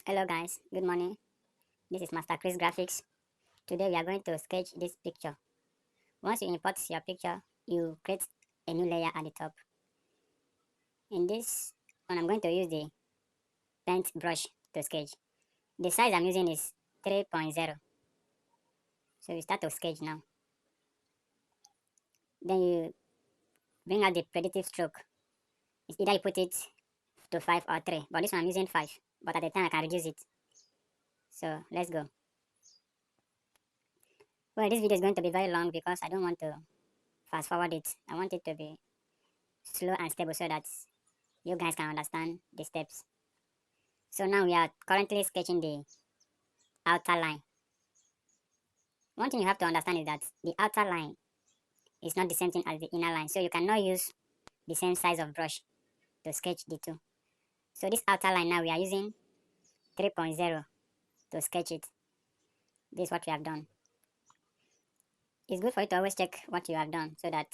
Hello guys, good morning. This is Master Chris Graphics. Today we are going to sketch this picture. Once you import your picture, you create a new layer at the top. In this one, I'm going to use the paint brush to sketch. The size I'm using is 3.0. So we start to sketch now. Then you bring out the predictive stroke. It's either you put it to 5 or 3, but this one I'm using 5. But at the time I can reduce it. So let's go. Well, this video is going to be very long because I don't want to fast forward it. I want it to be slow and stable so that you guys can understand the steps. So now we are currently sketching the outer line. One thing you have to understand is that the outer line is not the same thing as the inner line. So you cannot use the same size of brush to sketch the two. So this outer line now we are using 3.0 to sketch it. This is what we have done. It's good for you to always check what you have done so that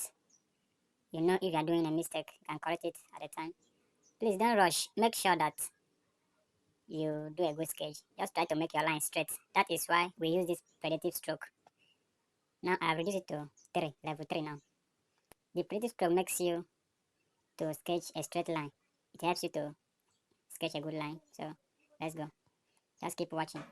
you know if you are doing a mistake, you can correct it at the time. Please don't rush. Make sure that you do a good sketch. Just try to make your line straight. That is why we use this predictive stroke. Now I've reduced it to 3, level 3 now. The predictive stroke makes you to sketch a straight line. It helps you to sketch a good line. So let's go. Just keep watching.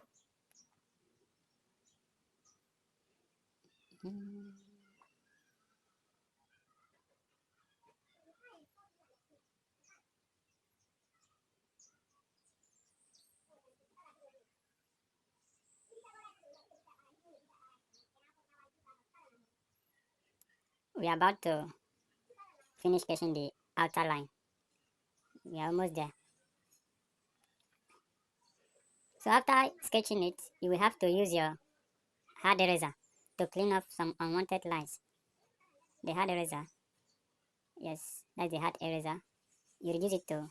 We are about to finish sketching the outer line. We are almost there. So after sketching it, you will have to use your hard eraser to clean up some unwanted lines. The hard eraser, yes, that's the hard eraser. You reduce it to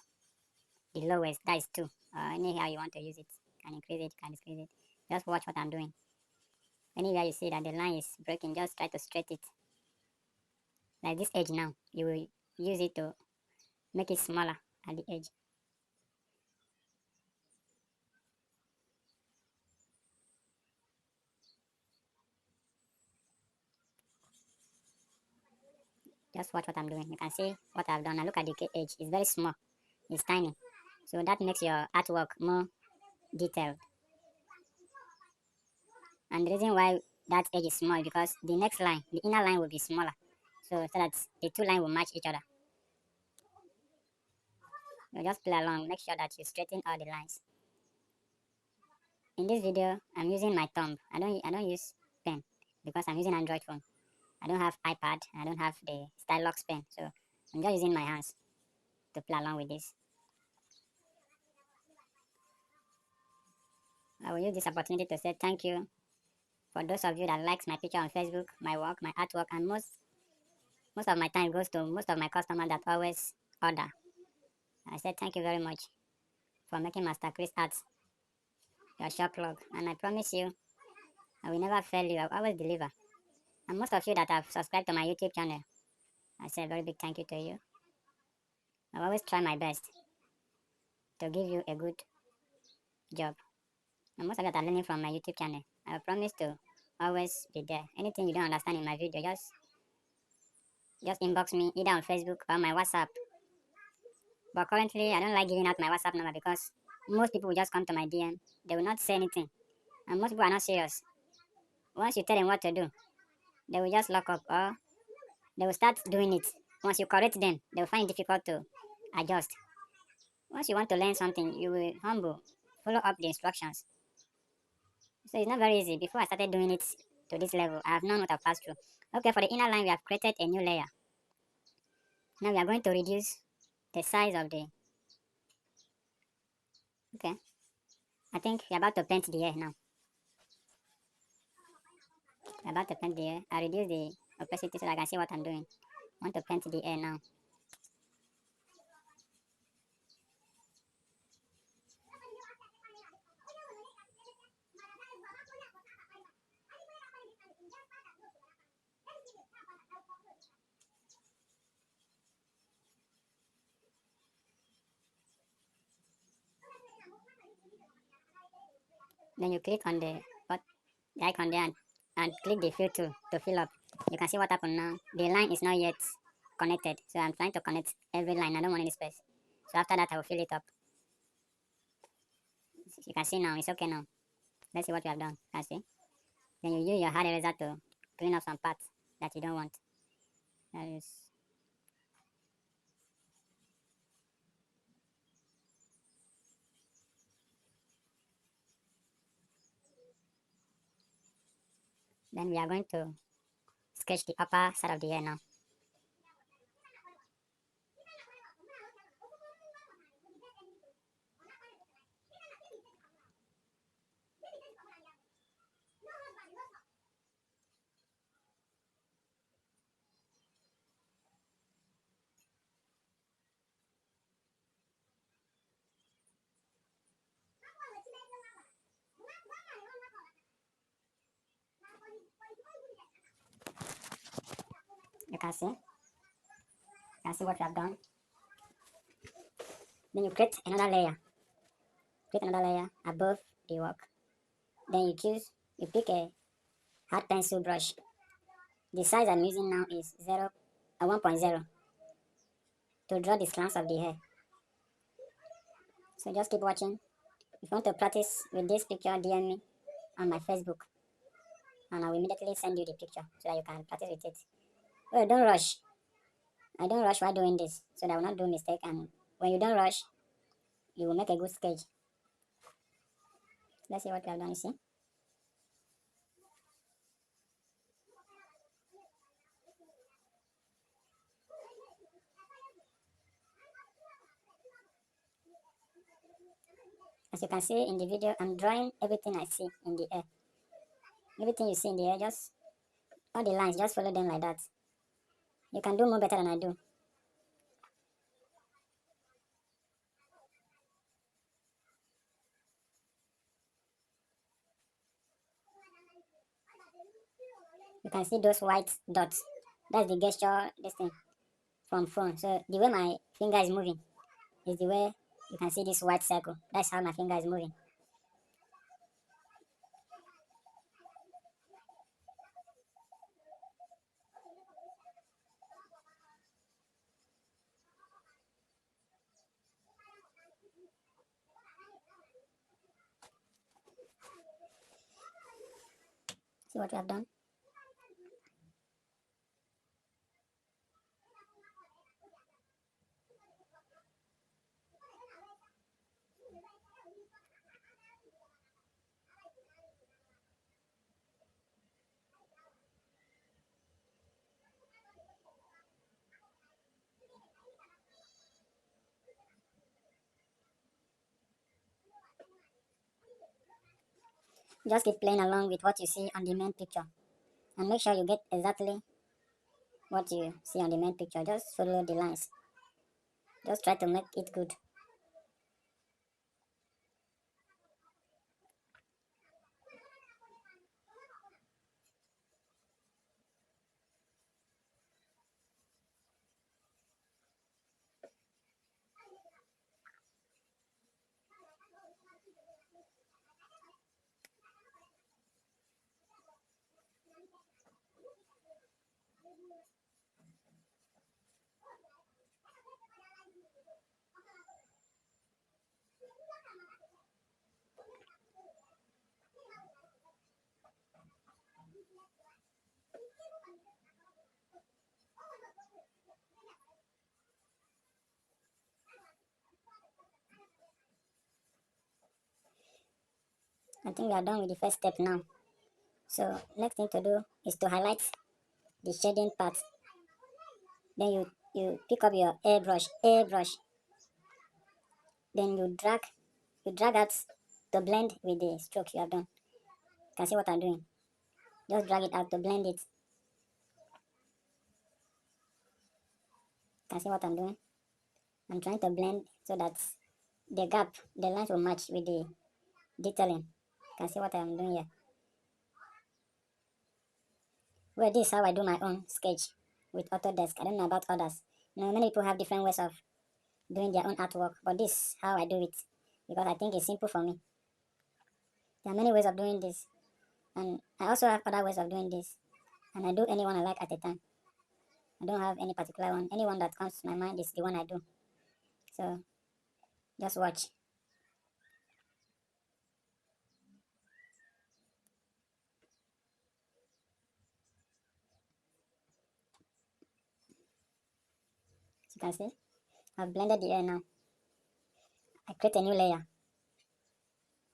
the lowest, that is 2. Anyhow you want to use it. You can increase it, you can decrease it. Just watch what I'm doing. Anywhere you see that the line is breaking, just try to straighten it. Like this edge now, you will use it to make it smaller at the edge. Just watch what I'm doing. You can see what I've done. Now look at the edge. It's very small. It's tiny. So that makes your artwork more detailed. And the reason why that edge is small is because the next line, the inner line will be smaller. So that the two lines will match each other. You just play along. Make sure that you straighten all the lines. In this video, I'm using my thumb. I don't use pen because I'm using Android phone. I don't have iPad. I don't have the stylus pen. So I'm just using my hands to play along with this. I will use this opportunity to say thank you for those of you that likes my picture on Facebook, my work, my artwork, and most of my time goes to most of my customers that always order. I said thank you very much for making Master Chris Arts your shop log, and I promise you I will never fail you. I will always deliver. And most of you that have subscribed to my YouTube channel, I say a very big thank you to you. I always try my best to give you a good job. And most of you that are learning from my YouTube channel, I promise to always be there. Anything you don't understand in my video, just inbox me either on Facebook or my WhatsApp. But currently, I don't like giving out my WhatsApp number because most people will just come to my DM. They will not say anything. And most people are not serious. Once you tell them what to do, they will just lock up or they will start doing it. Once you correct them, they will find it difficult to adjust. Once you want to learn something, you will humble, follow up the instructions. So it's not very easy. Before I started doing it to this level, I have known what I've passed through. Okay, for the inner line, we have created a new layer. Now we are going to reduce the size of the... Okay. I think we're about to paint the air now. We're about to paint the air. I reduce the opacity so that I can see what I'm doing. I want to paint the air now. Then you click on the icon there and click the fill tool to fill up. You can see what happened now. The line is not yet connected, so I'm trying to connect every line. I don't want any space. So after that, I will fill it up. You can see now it's okay now. Let's see what we have done. You can see. Then you use your hard eraser to clean up some parts that you don't want. That is. Then we are going to sketch the upper side of the hair now. You can see. You can see what we have done. Then you create another layer. Create another layer above the work. Then you pick a hard pencil brush. The size I'm using now is 1.0 to draw the slants of the hair. So just keep watching. If you want to practice with this picture, DM me on my Facebook and I will immediately send you the picture so that you can practice with it. Oh, don't rush. I don't rush while doing this so that I will not do mistake, and when you don't rush, you will make a good sketch. Let's see what we have done, you see. As you can see in the video, I'm drawing everything I see in the air. Everything you see in the air, just all the lines, just follow them like that. You can do more better than I do. You can see those white dots. That's the gesture, this thing, from phone. So the way my finger is moving is the way you can see this white circle. That's how my finger is moving. See what we have done? Just keep playing along with what you see on the main picture. And make sure you get exactly what you see on the main picture. Just follow the lines. Just try to make it good. I think we are done with the first step now. So next thing to do is to highlight the shading part. Then you pick up your airbrush. Then you drag out to blend with the stroke you have done. You can see what I'm doing. Just drag it out to blend it. You can see what I'm doing. I'm trying to blend so that the lines will match with the detailing. You can see what I'm doing here. Well, this is how I do my own sketch with Autodesk. I don't know about others. Many people have different ways of doing their own artwork, but this is how I do it because I think it's simple for me. There are many ways of doing this, and I also have other ways of doing this, and I do any one I like at a time. I don't have any particular one. Any one that comes to my mind is the one I do. So just watch. As you can see, I've blended the air now. I create a new layer.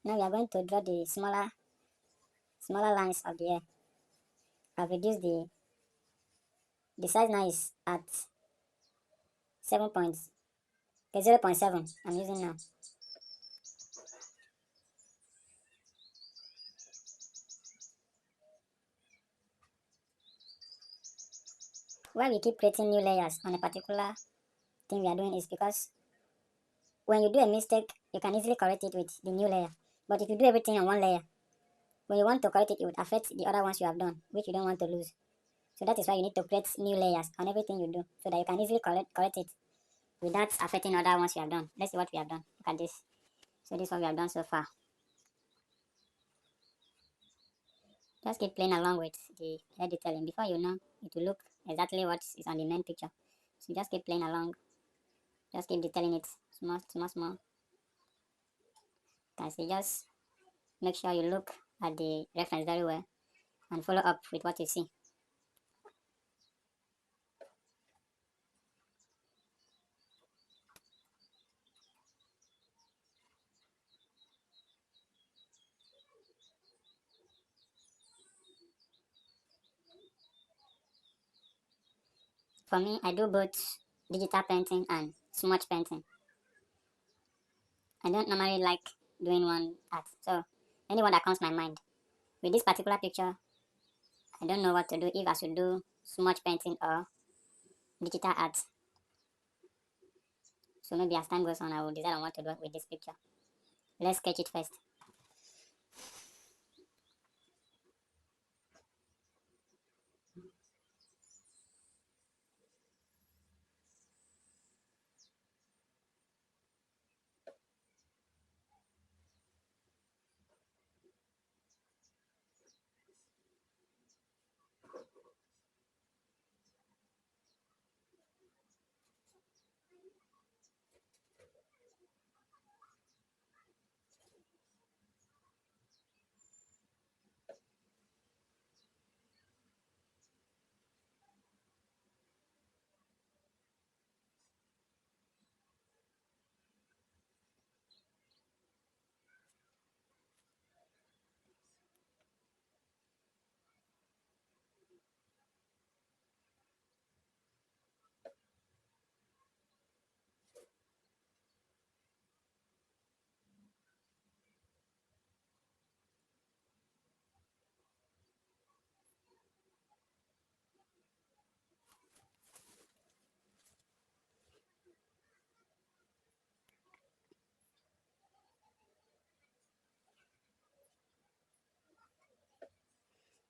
Now we are going to draw the smaller lines of the air. I've reduced the size now is at 7 points. Okay, 0.7 I'm using now. Why we keep creating new layers on a particular thing we are doing is because when you do a mistake, you can easily correct it with the new layer. But if you do everything on one layer, when you want to correct it, it would affect the other ones you have done, which you don't want to lose. So that is why you need to create new layers on everything you do, so that you can easily correct it without affecting other ones you have done. Let's see what we have done. Look at this. So this is what we have done so far. Just keep playing along with the hair detailing. Before you know, it will look exactly what is on the main picture. So just keep playing along. Just keep detailing it small, small, small. You can see, just make sure you look at the reference very well and follow up with what you see. For me, I do both digital painting and smudge painting. I don't normally like doing one art, so anyone that comes to my mind. With this particular picture, I don't know what to do, if I should do smudge painting or digital art. So maybe as time goes on, I will decide on what to do with this picture. Let's sketch it first.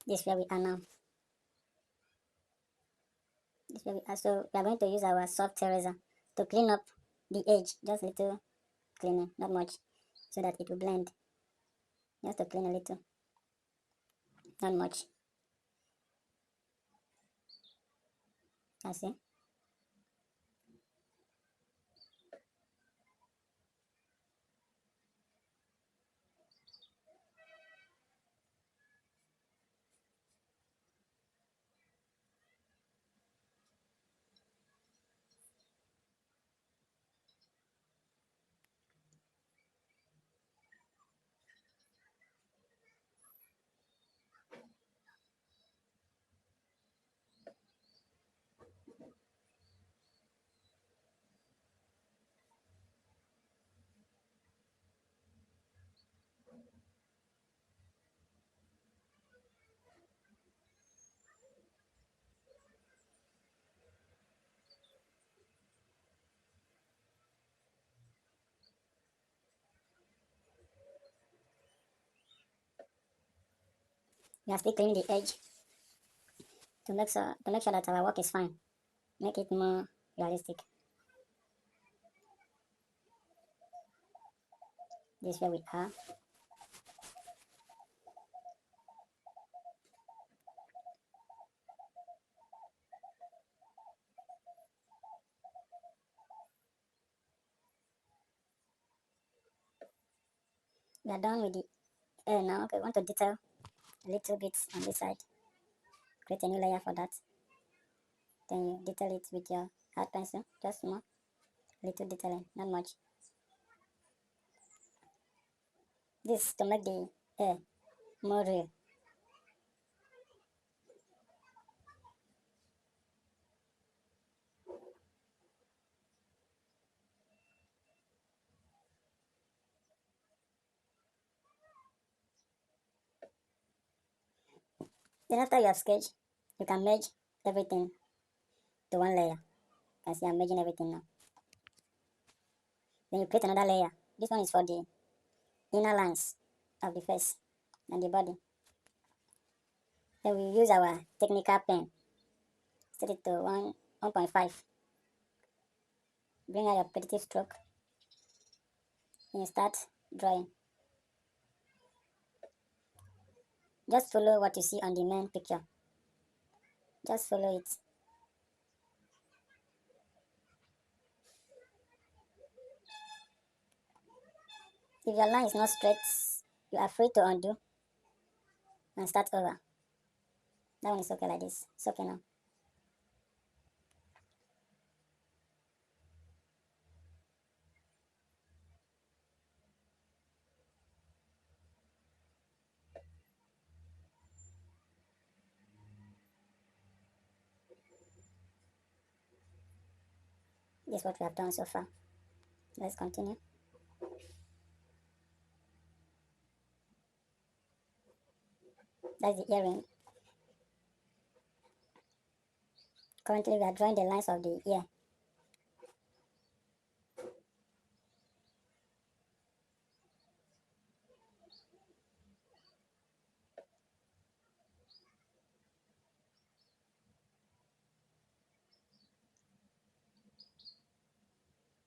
This is where we are now. This is where we are. So we are going to use our soft eraser to clean up the edge, just a little cleaning, not much, so that it will blend. Just to clean a little, not much. I see. We are still cleaning the edge to make sure that our work is fine. Make it more realistic. This is where we are. We are done with the air now. Okay, we want to detail a little bit on this side. Create a new layer for that. Then you detail it with your hard pencil, just small, little detailing, not much. This to make the air more real. Then after you have sketched, you can merge everything to one layer. You can see I'm merging everything now. Then you create another layer. This one is for the inner lines of the face and the body. Then we use our technical pen. Set it to 1.5. Bring out your repetitive stroke. And you start drawing. Just follow what you see on the main picture. Just follow it. If your line is not straight, you are free to undo and start over. That one is okay like this. It's okay now. This is what we have done so far. Let's continue. That's the earring. Currently, we are drawing the lines of the ear.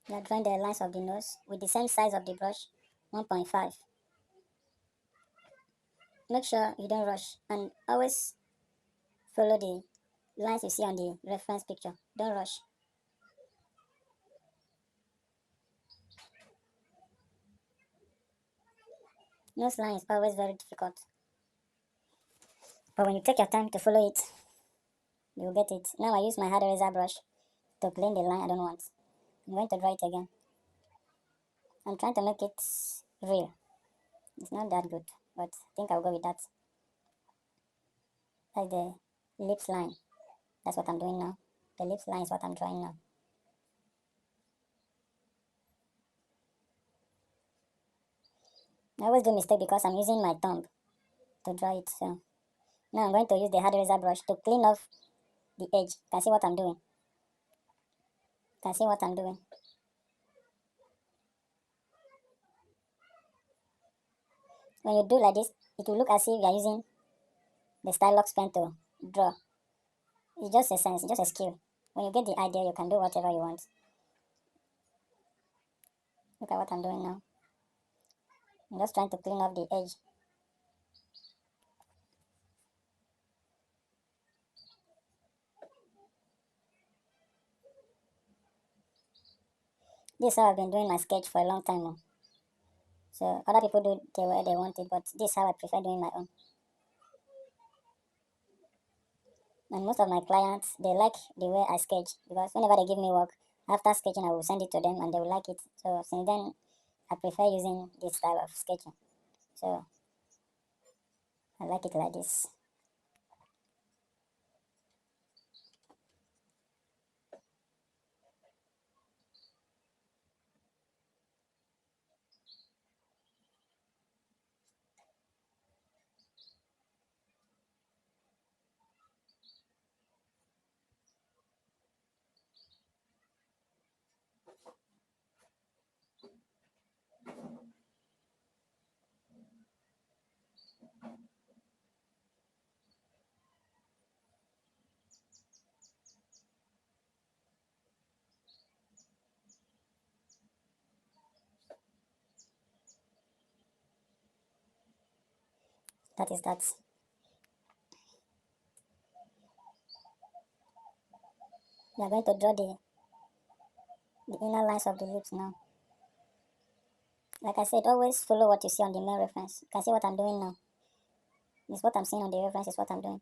We are drawing the lines of the nose with the same size of the brush, 1.5. Make sure you don't rush and always follow the lines you see on the reference picture. Don't rush. Nose line is always very difficult. But when you take your time to follow it, you'll get it. Now I use my hard eraser brush to clean the line I don't want. I'm going to draw it again. I'm trying to make it real. It's not that good, but I think I'll go with that. Like the lips line. That's what I'm doing now. The lips line is what I'm drawing now. I always do mistake because I'm using my thumb to draw it. So now I'm going to use the hard eraser brush to clean off the edge. You can see what I'm doing. You can see what I'm doing. When you do like this, it will look as if you're using the stylus pen to draw. It's just a sense, it's just a skill. When you get the idea, you can do whatever you want. Look at what I'm doing now. I'm just trying to clean up the edge. This is how I've been doing my sketch for a long time now. So other people do the way they want it, but this is how I prefer doing my own. And most of my clients, they like the way I sketch because whenever they give me work, after sketching, I will send it to them and they will like it. So since then, I prefer using this style of sketching. So I like it like this. That is that. We are going to draw the inner lines of the lips now. Like I said, always follow what you see on the main reference. You can see what I'm doing now. It's what I'm seeing on the reference is what I'm doing.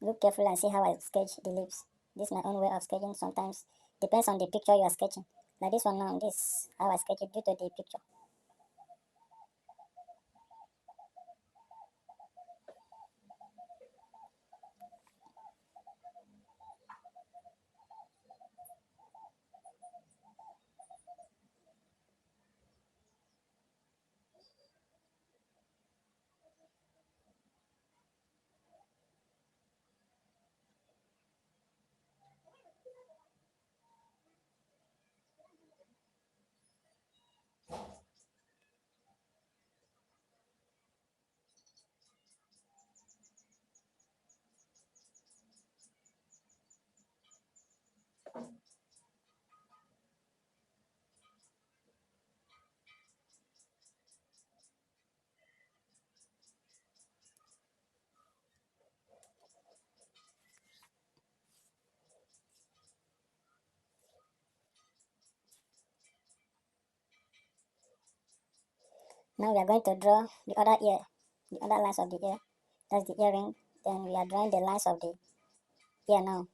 Look carefully and see how I sketch the lips. This is my own way of sketching. Sometimes depends on the picture you are sketching. Like this one now, this how I sketch it due to the picture. Now we are going to draw the other ear, the other lines of the ear. That's the earring. Then we are drawing the lines of the ear now.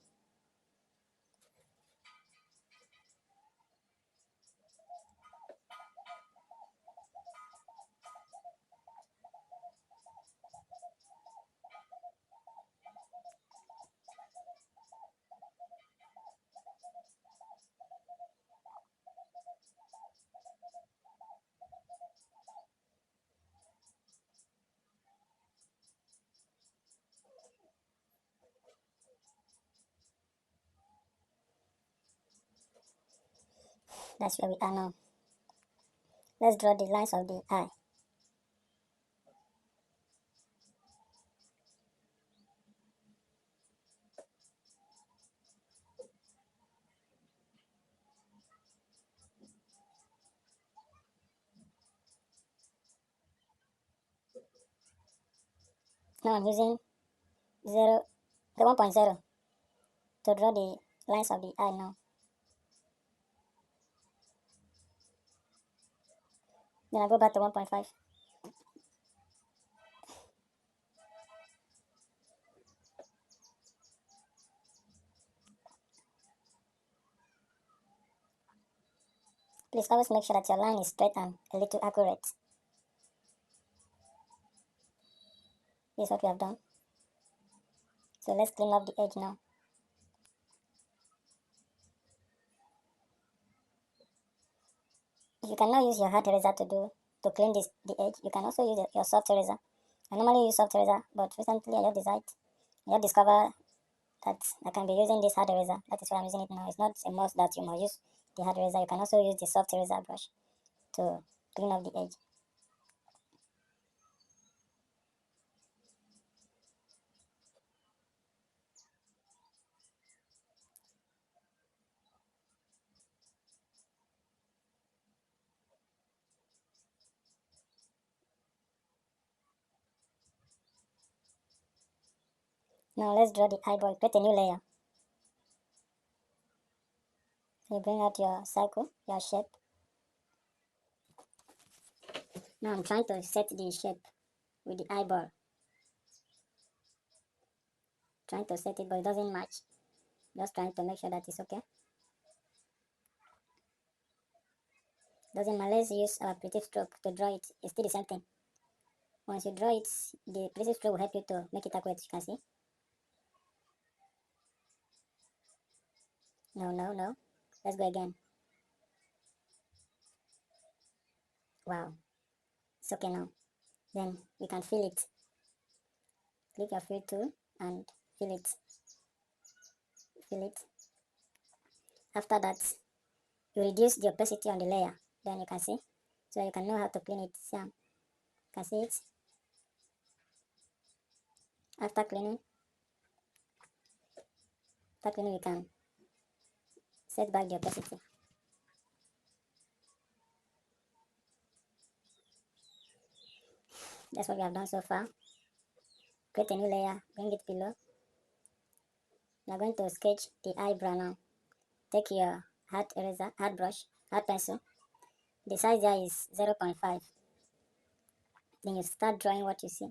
That's where we are now. Let's draw the lines of the eye. Now I'm using 1.0 to draw the lines of the eye now. Then I go back to 1.5. Please always make sure that your line is straight and a little accurate. This is what we have done. So let's clean up the edge now. If you cannot use your hard eraser to clean the edge, you can also use your soft eraser. I normally use soft eraser, but recently I just discovered that I can be using this hard eraser. That is why I'm using it now. It's not a must that you must use the hard eraser. You can also use the soft eraser brush to clean up the edge. Now let's draw the eyeball. Create a new layer. You bring out your circle, your shape. Now I'm trying to set the shape with the eyeball. Trying to set it, but it doesn't match. Just trying to make sure that it's okay. Doesn't matter. Let's use our creative stroke to draw it. It's still the same thing. Once you draw it, the creative stroke will help you to make it accurate. You can see. No, no, no. Let's go again. Wow. It's okay now. Then we can fill it. Click your fill tool and fill it. Fill it. After that, you reduce the opacity on the layer. Then you can see. So you can know how to clean it. So you can see it. After cleaning, you can set back the opacity. That's what we have done so far. Create a new layer, bring it below. We are going to sketch the eyebrow now. Take your hard brush hard pencil. The size there is 0.5. Then you start drawing what you see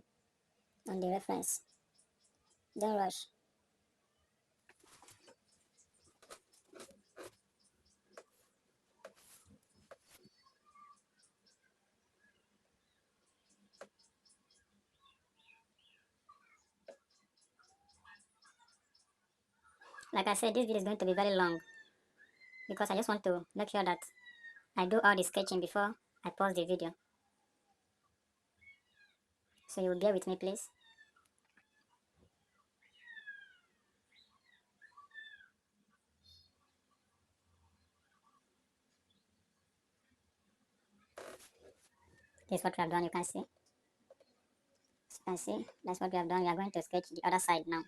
on the reference. Don't rush. Like I said, this video is going to be very long because I just want to make sure that I do all the sketching before I pause the video. So you will bear with me, please. This is what we have done, you can see. As you can see, that's what we have done. We are going to sketch the other side now.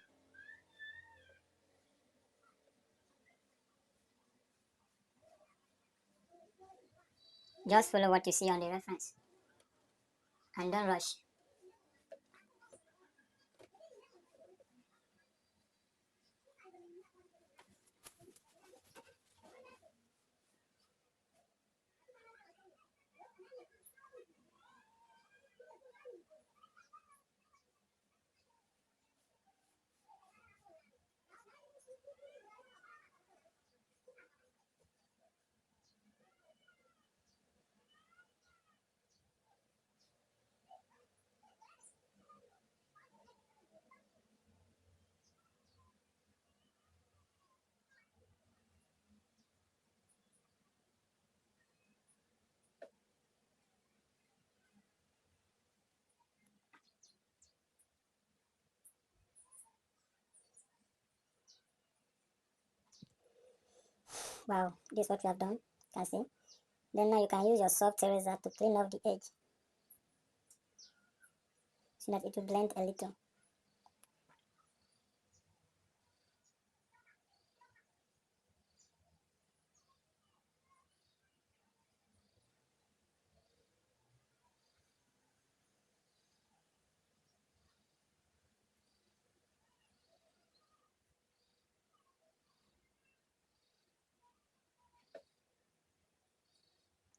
Just follow what you see on the reference. And don't rush. Wow, this is what we have done. You can see. Then now you can use your soft eraser to clean off the edge so that it will blend a little.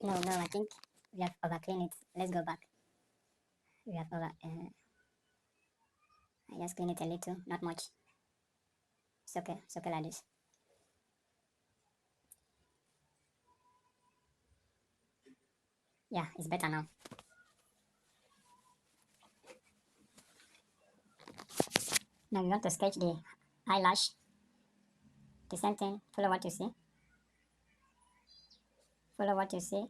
No, I think we have overcleaned it. Let's go back. We have I just clean it a little, not much. It's okay like this. Yeah, it's better now. Now we want to sketch the eyelash. The same thing, follow what you see. Follow what you see.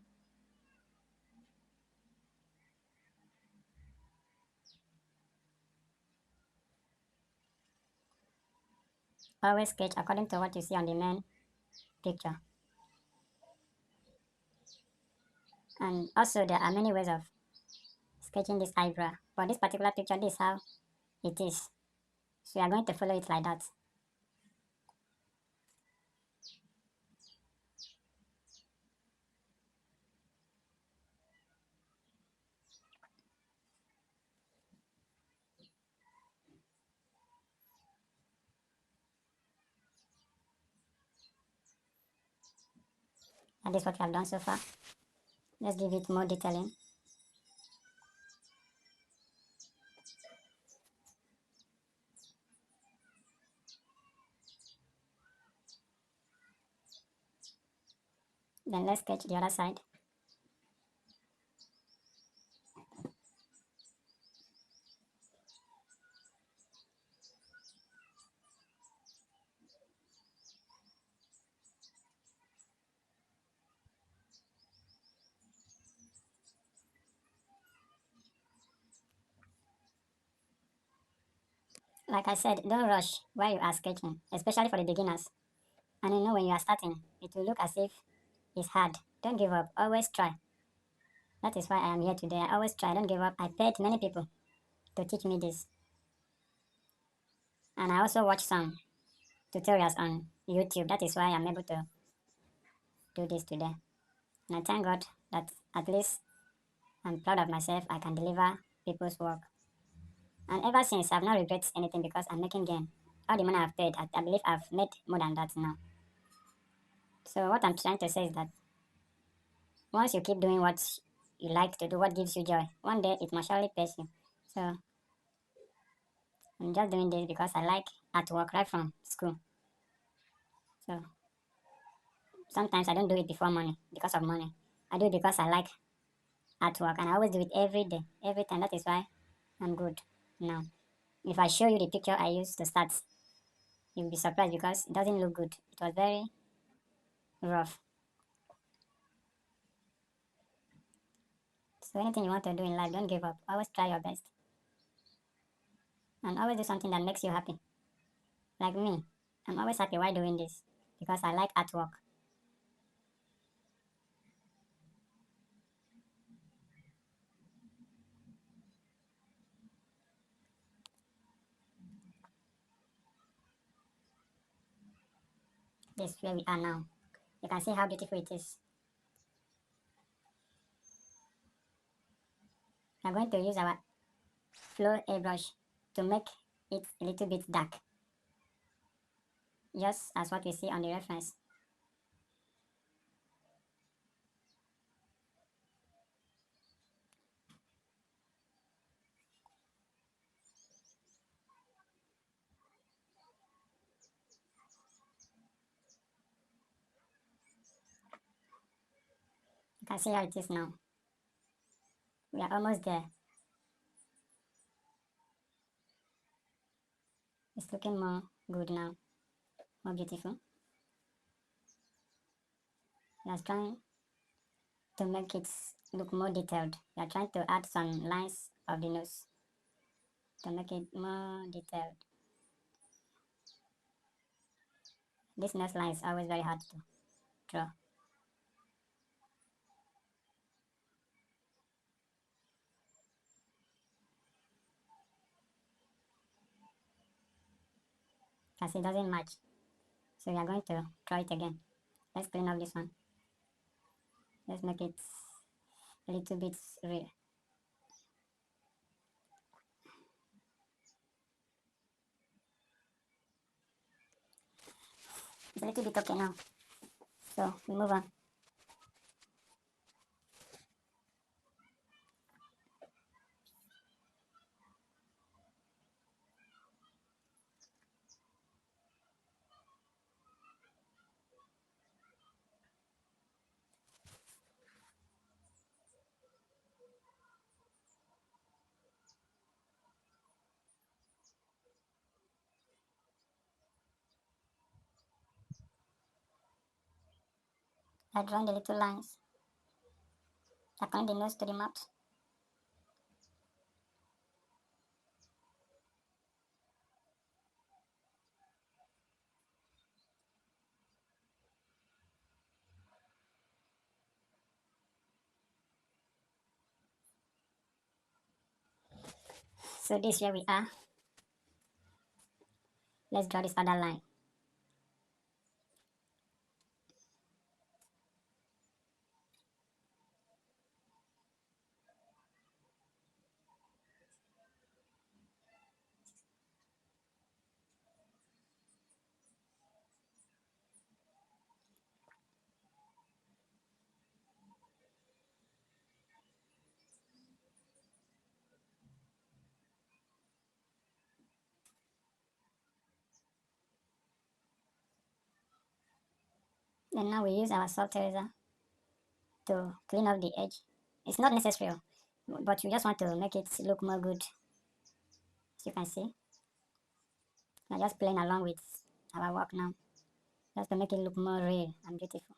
Always sketch according to what you see on the main picture. And also there are many ways of sketching this eyebrow. For this particular picture, this is how it is. So you are going to follow it like that. And this is what we have done so far. Let's give it more detailing. Then let's sketch the other side. Like I said, don't rush while you are sketching, especially for the beginners. And you know when you are starting, it will look as if it's hard. Don't give up, always try. That is why I am here today. I always try, don't give up. I paid many people to teach me this. And I also watch some tutorials on YouTube. That is why I'm able to do this today. And I thank God that at least I'm proud of myself. I can deliver people's work. And ever since, I've not regretted anything because I'm making gain. All the money I've paid, I believe I've made more than that now. So what I'm trying to say is that once you keep doing what you like to do, what gives you joy, one day it must surely pays you. So I'm just doing this because I like artwork right from school. So sometimes I don't do it before money because of money. I do it because I like artwork and I always do it every day, every time. That is why I'm good now. If I show you the picture I used to start, you'll be surprised because it doesn't look good. It was very rough. So anything you want to do in life, don't give up. Always try your best. And always do something that makes you happy. Like me, I'm always happy while doing this because I like artwork. This is where we are now. You can see how beautiful it is. We're going to use our flow airbrush to make it a little bit dark, just as what we see on the reference. You can see how it is now. We are almost there. It's looking more good now, more beautiful. We are trying to make it look more detailed. We are trying to add some lines of the nose to make it more detailed. This nose line is always very hard to draw. Because it doesn't match. So we are going to draw it again. Let's clean up this one. Let's make it a little bit real. It's a little bit okay now. So we move on. I draw the little lines that connect the nose to the mouth. So this where we are. Let's draw this other line. Then now we use our soft eraser to clean up the edge. It's not necessary, but you just want to make it look more good. As you can see, we're just playing along with our work now, just to make it look more real and beautiful.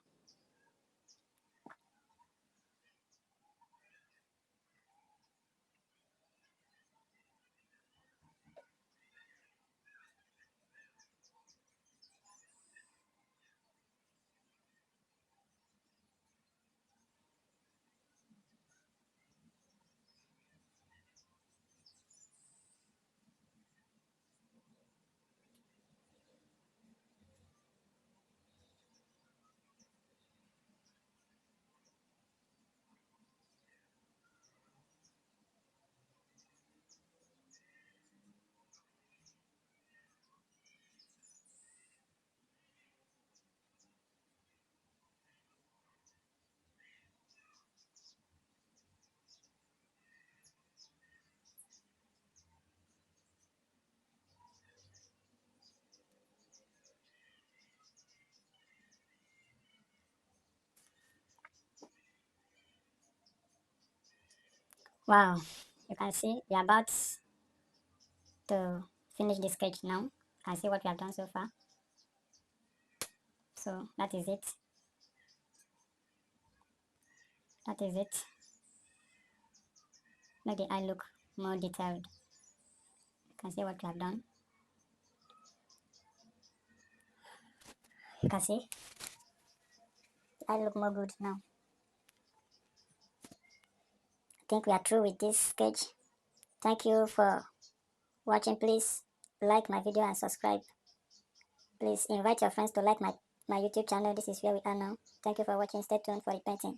Wow, you can see we are about to finish the sketch now. You can see what we have done so far. So that is it. That is it. Make the eye look more detailed. You can see what we have done. You can see the eye look more good now. I think we are through with this sketch. Thank you for watching. Please like my video and subscribe. Please invite your friends to like my YouTube channel. This is where we are now. Thank you for watching. Stay tuned for the painting.